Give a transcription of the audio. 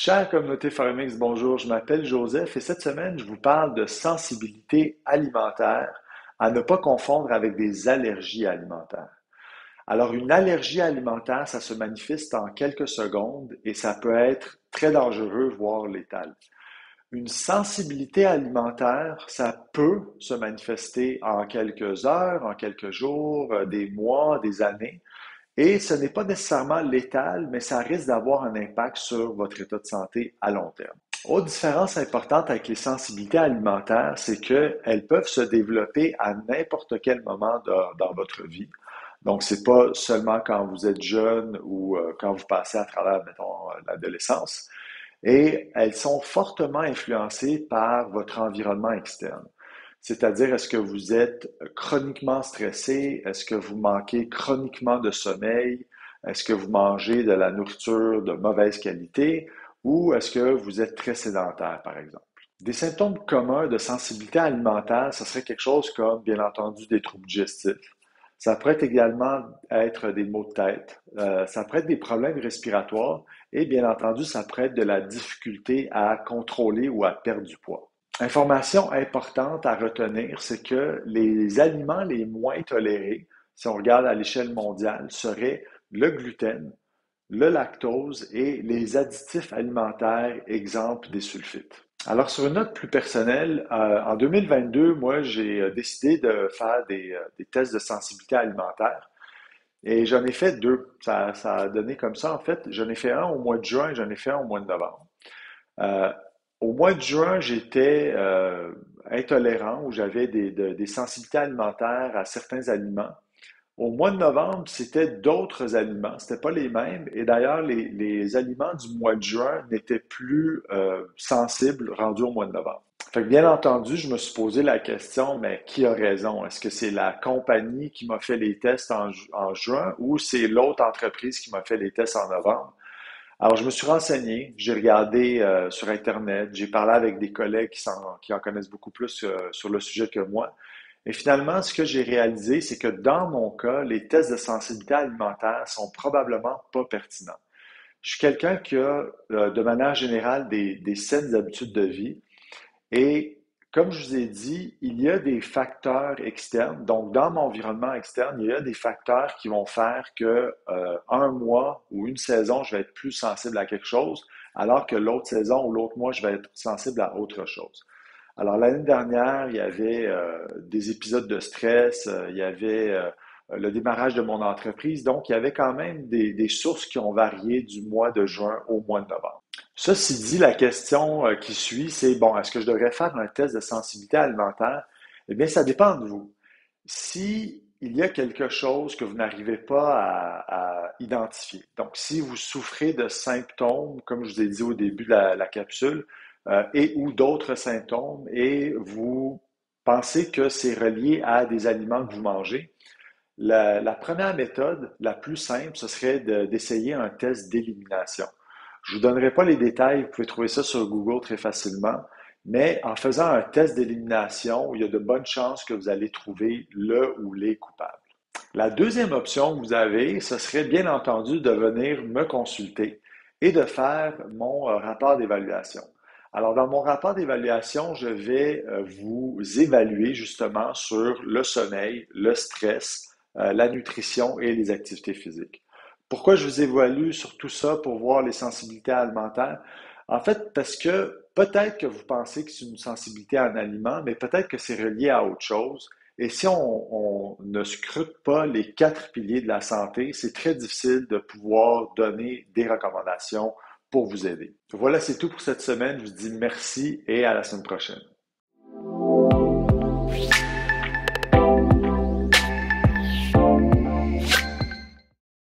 Chère communauté Forex, bonjour, je m'appelle Joseph et cette semaine, je vous parle de sensibilité alimentaire à ne pas confondre avec des allergies alimentaires. Alors, une allergie alimentaire, ça se manifeste en quelques secondes et ça peut être très dangereux, voire létal. Une sensibilité alimentaire, ça peut se manifester en quelques heures, en quelques jours, des mois, des années. Et ce n'est pas nécessairement létal, mais ça risque d'avoir un impact sur votre état de santé à long terme. Autre différence importante avec les sensibilités alimentaires, c'est qu'elles peuvent se développer à n'importe quel moment dans votre vie. Donc, c'est pas seulement quand vous êtes jeune ou quand vous passez à travers, mettons, l'adolescence. Et elles sont fortement influencées par votre environnement externe. C'est-à-dire, est-ce que vous êtes chroniquement stressé? Est-ce que vous manquez chroniquement de sommeil? Est-ce que vous mangez de la nourriture de mauvaise qualité? Ou est-ce que vous êtes très sédentaire, par exemple? Des symptômes communs de sensibilité alimentaire, ce serait quelque chose comme, bien entendu, des troubles digestifs. Ça pourrait également être des maux de tête. Ça pourrait être des problèmes respiratoires et, bien entendu, ça pourrait être de la difficulté à contrôler ou à perdre du poids. Information importante à retenir, c'est que les aliments les moins tolérés, si on regarde à l'échelle mondiale, seraient le gluten, le lactose et les additifs alimentaires, exemple des sulfites. Alors, sur une note plus personnelle, en 2022, moi, j'ai décidé de faire des tests de sensibilité alimentaire et j'en ai fait deux. Ça a donné comme ça, en fait. J'en ai fait un au mois de juin et j'en ai fait un au mois de novembre. Euh, Au mois de juin, j'étais intolérant ou j'avais des sensibilités alimentaires à certains aliments. Au mois de novembre, c'était d'autres aliments, c'était pas les mêmes. Et d'ailleurs, les aliments du mois de juin n'étaient plus sensibles rendus au mois de novembre. Fait que bien entendu, je me suis posé la question, mais qui a raison? Est-ce que c'est la compagnie qui m'a fait les tests en juin ou c'est l'autre entreprise qui m'a fait les tests en novembre? Alors, je me suis renseigné, j'ai regardé sur Internet, j'ai parlé avec des collègues qui en connaissent beaucoup plus sur le sujet que moi. Et finalement, ce que j'ai réalisé, c'est que dans mon cas, les tests de sensibilité alimentaire sont probablement pas pertinents. Je suis quelqu'un qui a, de manière générale, des saines habitudes de vie. Et comme je vous ai dit, il y a des facteurs externes. Donc, dans mon environnement externe, il y a des facteurs qui vont faire que un mois ou une saison, je vais être plus sensible à quelque chose, alors que l'autre saison ou l'autre mois, je vais être sensible à autre chose. Alors, l'année dernière, il y avait des épisodes de stress, il y avait le démarrage de mon entreprise. Donc, il y avait quand même des sources qui ont varié du mois de juin au mois de novembre. Ceci dit, la question qui suit, c'est, bon, est-ce que je devrais faire un test de sensibilité alimentaire? Eh bien, ça dépend de vous. Si il y a quelque chose que vous n'arrivez pas à identifier, donc si vous souffrez de symptômes, comme je vous ai dit au début de la capsule, et ou d'autres symptômes, et vous pensez que c'est relié à des aliments que vous mangez, la première méthode, la plus simple, ce serait d'essayer un test d'élimination. Je ne vous donnerai pas les détails, vous pouvez trouver ça sur Google très facilement, mais en faisant un test d'élimination, il y a de bonnes chances que vous allez trouver le ou les coupables. La deuxième option que vous avez, ce serait bien entendu de venir me consulter et de faire mon rapport d'évaluation. Alors, dans mon rapport d'évaluation, je vais vous évaluer justement sur le sommeil, le stress, la nutrition et les activités physiques. Pourquoi je vous évalue sur tout ça pour voir les sensibilités alimentaires? En fait, parce que peut-être que vous pensez que c'est une sensibilité à un aliment, mais peut-être que c'est relié à autre chose. Et si on ne scrute pas les quatre piliers de la santé, c'est très difficile de pouvoir donner des recommandations pour vous aider. Voilà, c'est tout pour cette semaine. Je vous dis merci et à la semaine prochaine.